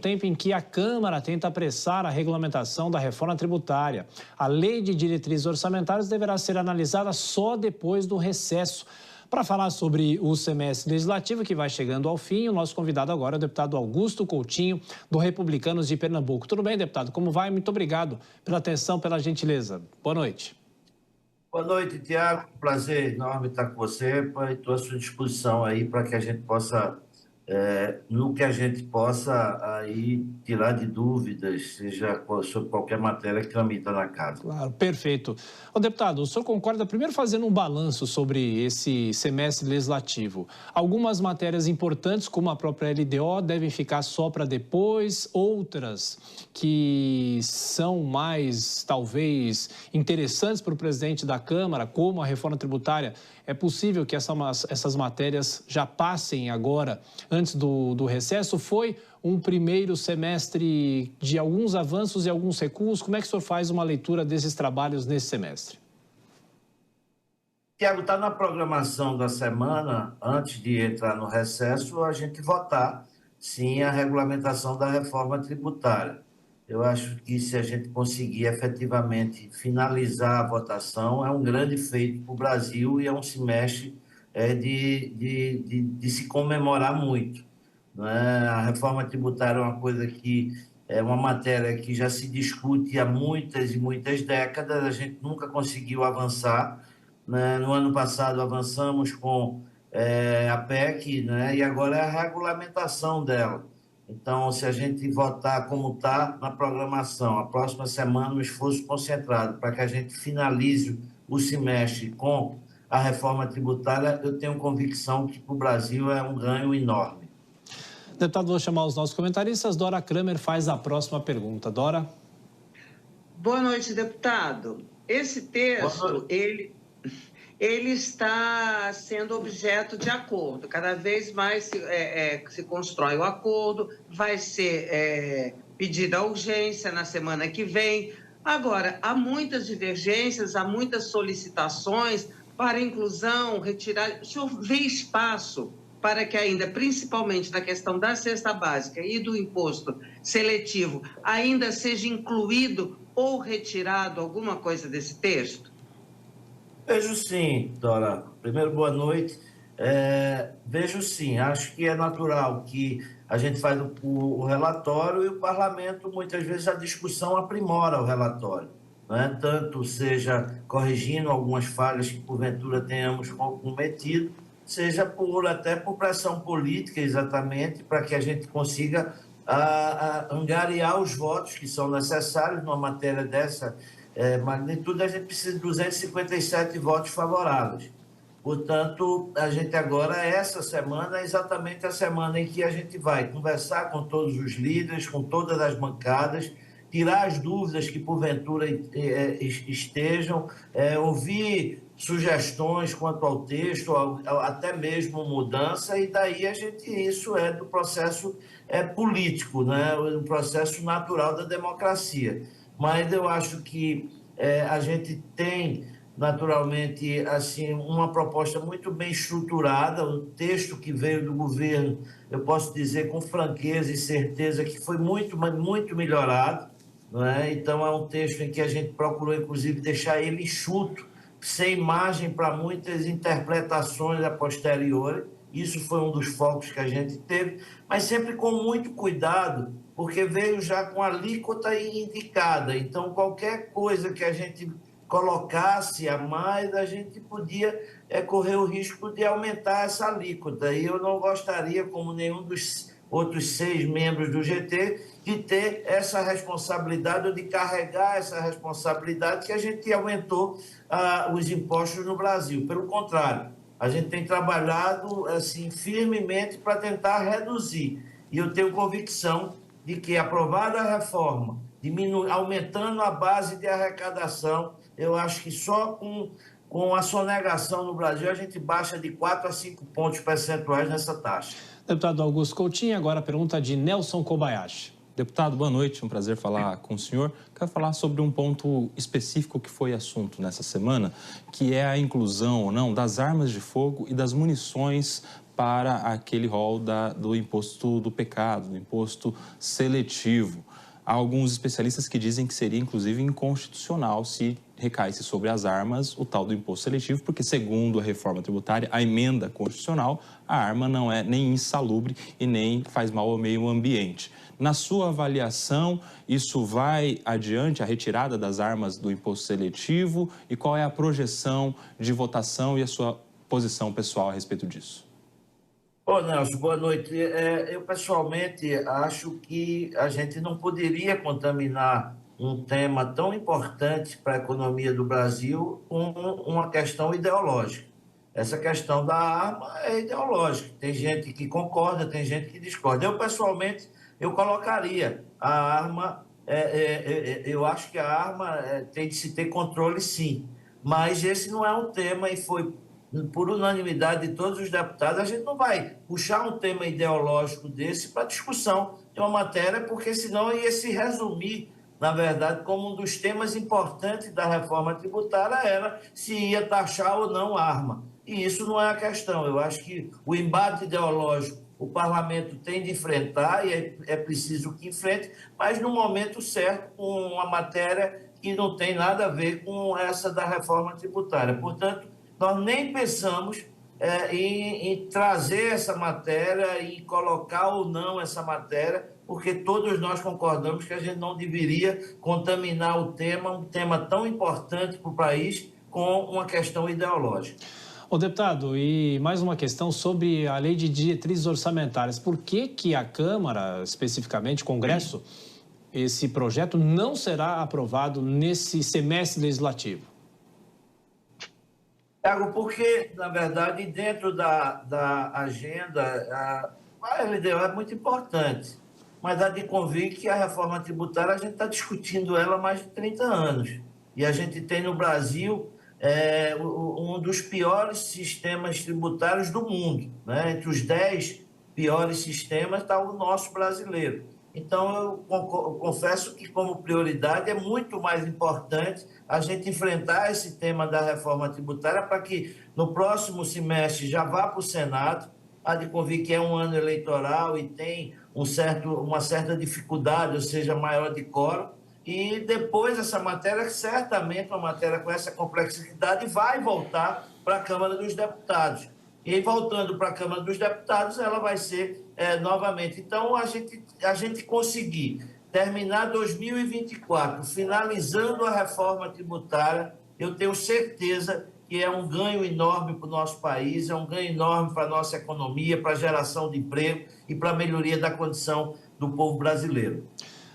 tempo em que a Câmara tenta apressar a regulamentação da reforma tributária. A lei de diretrizes orçamentárias deverá ser analisada só depois do recesso. Para falar sobre o semestre legislativo que vai chegando ao fim, o nosso convidado agora é o deputado Augusto Coutinho, do Republicanos de Pernambuco. Tudo bem, deputado? Como vai? Muito obrigado pela atenção, pela gentileza. Boa noite. Boa noite, Tiago. Prazer enorme estar com você. Estou à sua disposição aí para que a gente possa, no que a gente possa aí tirar de dúvidas, seja sobre qualquer matéria que tramita na casa. Claro, perfeito. Ô, deputado, o senhor concorda, primeiro fazendo um balanço sobre esse semestre legislativo. Algumas matérias importantes, como a própria LDO, devem ficar só para depois, outras que são mais, talvez, interessantes para o presidente da Câmara, como a reforma tributária, é possível que essas matérias já passem agora, antes do recesso? Foi um primeiro semestre de alguns avanços e alguns recuos? Como é que o senhor faz uma leitura desses trabalhos nesse semestre? Tiago, está na programação da semana, antes de entrar no recesso, a gente votar, sim, a regulamentação da reforma tributária. Eu acho que se a gente conseguir efetivamente finalizar a votação, é um grande feito para o Brasil e é um semestre de se comemorar muito. Né? A reforma tributária é uma coisa que é uma matéria que já se discute há muitas e muitas décadas, a gente nunca conseguiu avançar. Né? No ano passado avançamos com a PEC, né? E agora é a regulamentação dela. Então, se a gente votar como está na programação, a próxima semana um esforço concentrado para que a gente finalize o semestre com a reforma tributária, eu tenho convicção que para o Brasil é um ganho enorme. Deputado, vou chamar os nossos comentaristas. Dora Kramer faz a próxima pergunta. Dora? Boa noite, deputado. Esse texto, ele está sendo objeto de acordo. Cada vez mais se constrói o acordo, vai ser pedida a urgência na semana que vem. Agora, há muitas divergências, há muitas solicitações para inclusão, retirar. O senhor vê espaço para que ainda, principalmente na questão da cesta básica e do imposto seletivo, ainda seja incluído ou retirado alguma coisa desse texto? Vejo sim, Dora. Primeiro, boa noite. Vejo sim, acho que é natural que a gente faz o relatório e o parlamento, muitas vezes, a discussão aprimora o relatório. Né? Tanto seja corrigindo algumas falhas que, porventura, tenhamos cometido, seja até por pressão política, exatamente, para que a gente consiga angariar os votos que são necessários numa matéria dessa magnitude. A gente precisa de 257 votos favoráveis. Portanto, a gente agora, essa semana, é exatamente a semana em que a gente vai conversar com todos os líderes, com todas as bancadas, tirar as dúvidas que, porventura, estejam, ouvir sugestões quanto ao texto, até mesmo mudança, e daí isso é do processo político, né? O processo natural da democracia. Mas eu acho que a gente tem, naturalmente, assim, uma proposta muito bem estruturada. O texto que veio do governo, eu posso dizer com franqueza e certeza que foi muito, muito melhorado. Não é? Então, é um texto em que a gente procurou, inclusive, deixar ele enxuto, sem margem para muitas interpretações a posteriori. Isso foi um dos focos que a gente teve, mas sempre com muito cuidado, porque veio já com a alíquota indicada. Então, qualquer coisa que a gente colocasse a mais, a gente podia correr o risco de aumentar essa alíquota. E eu não gostaria, como nenhum dos outros 6 membros do GT, de ter essa responsabilidade ou de carregar essa responsabilidade que a gente aumentou os impostos no Brasil. Pelo contrário, a gente tem trabalhado assim, firmemente para tentar reduzir. E eu tenho convicção de que, aprovada a reforma, aumentando a base de arrecadação, eu acho que só com a sonegação no Brasil a gente baixa de 4 a 5 pontos percentuais nessa taxa. Deputado Augusto Coutinho, agora a pergunta de Nelson Kobayashi. Deputado, boa noite, um prazer falar com o senhor. Quero falar sobre um ponto específico que foi assunto nessa semana, que é a inclusão ou não das armas de fogo e das munições para aquele rol do imposto do pecado, do imposto seletivo. Há alguns especialistas que dizem que seria, inclusive, inconstitucional se recaísse sobre as armas o tal do imposto seletivo, porque, segundo a reforma tributária, a emenda constitucional, a arma não é nem insalubre e nem faz mal ao meio ambiente. Na sua avaliação, isso vai adiante, a retirada das armas do imposto seletivo? E qual é a projeção de votação e a sua posição pessoal a respeito disso? Ô, Nelson, boa noite. Eu, pessoalmente, acho que a gente não poderia contaminar um tema tão importante para a economia do Brasil com uma questão ideológica. Essa questão da arma é ideológica. Tem gente que concorda, tem gente que discorda. Eu, pessoalmente, eu colocaria a arma... eu acho que a arma tem de se ter controle, sim. Mas esse não é um tema e foi... por unanimidade de todos os deputados, a gente não vai puxar um tema ideológico desse para discussão de uma matéria, porque senão ia se resumir, na verdade, como um dos temas importantes da reforma tributária era se ia taxar ou não arma. E isso não é a questão. Eu acho que o embate ideológico o parlamento tem de enfrentar e é preciso que enfrente, mas no momento certo, com uma matéria que não tem nada a ver com essa da reforma tributária. Portanto, nós nem pensamos em trazer essa matéria e colocar ou não essa matéria, porque todos nós concordamos que a gente não deveria contaminar o tema, um tema tão importante para o país, com uma questão ideológica. Ô, deputado, e mais uma questão sobre a lei de diretrizes orçamentárias. Por que a Câmara, especificamente o Congresso, esse projeto não será aprovado nesse semestre legislativo? Tiago, porque, na verdade, dentro da agenda, a LDO é muito importante, mas há de convir que a reforma tributária, a gente está discutindo ela há mais de 30 anos. E a gente tem no Brasil um dos piores sistemas tributários do mundo, né? Entre os 10 piores sistemas está o nosso brasileiro. Então, eu confesso que, como prioridade, é muito mais importante a gente enfrentar esse tema da reforma tributária para que, no próximo semestre, já vá para o Senado. Há de convir que é um ano eleitoral e tem uma certa dificuldade, ou seja, maior de quórum. E depois essa matéria, certamente uma matéria com essa complexidade, vai voltar para a Câmara dos Deputados. E voltando para a Câmara dos Deputados, ela vai ser novamente. Então, a gente conseguir terminar 2024, finalizando a reforma tributária, eu tenho certeza que é um ganho enorme para o nosso país, é um ganho enorme para a nossa economia, para a geração de emprego e para a melhoria da condição do povo brasileiro.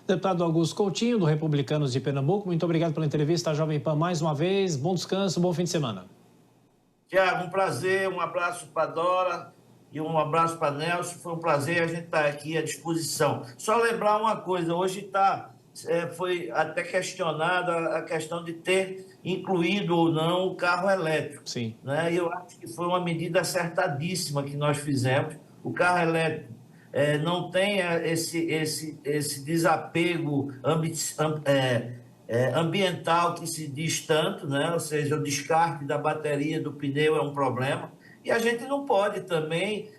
Deputado Augusto Coutinho, do Republicanos de Pernambuco, muito obrigado pela entrevista à Jovem Pan mais uma vez. Bom descanso, bom fim de semana. Tiago, um prazer, um abraço para a Dora e um abraço para Nelson. Foi um prazer, a gente está aqui à disposição. Só lembrar uma coisa, hoje foi até questionada a questão de ter incluído ou não o carro elétrico. Sim. Né? E eu acho que foi uma medida acertadíssima que nós fizemos. O carro elétrico não tem esse desapego ambiental que se diz tanto, né? Ou seja, o descarte da bateria do pneu é um problema. E a gente não pode também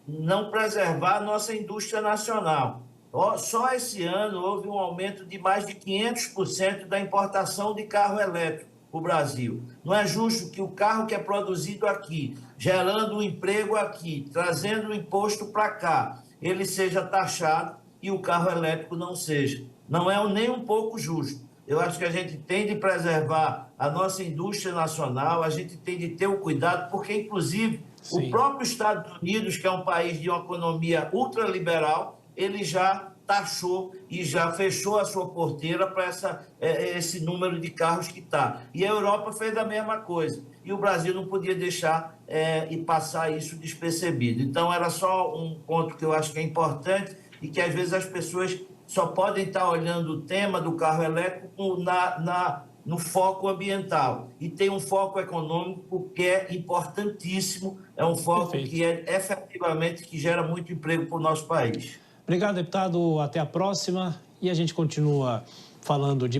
não preservar a nossa indústria nacional. Só esse ano houve um aumento de mais de 500% da importação de carro elétrico para o Brasil. Não é justo que o carro que é produzido aqui, gerando um emprego aqui, trazendo o imposto para cá, ele seja taxado e o carro elétrico não seja. Não é nem um pouco justo. Eu acho que a gente tem de preservar a nossa indústria nacional, a gente tem de ter o cuidado, porque, inclusive, Sim. O próprio Estados Unidos, que é um país de uma economia ultraliberal, ele já taxou e já fechou a sua porteira para esse número de carros que está. E a Europa fez a mesma coisa. E o Brasil não podia deixar e passar isso despercebido. Então, era só um ponto que eu acho que é importante e que, às vezes, as pessoas só podem estar olhando o tema do carro elétrico no foco ambiental. E tem um foco econômico que é importantíssimo, é um foco Perfeito. que efetivamente que gera muito emprego para o nosso país. Obrigado, deputado. Até a próxima. E a gente continua falando de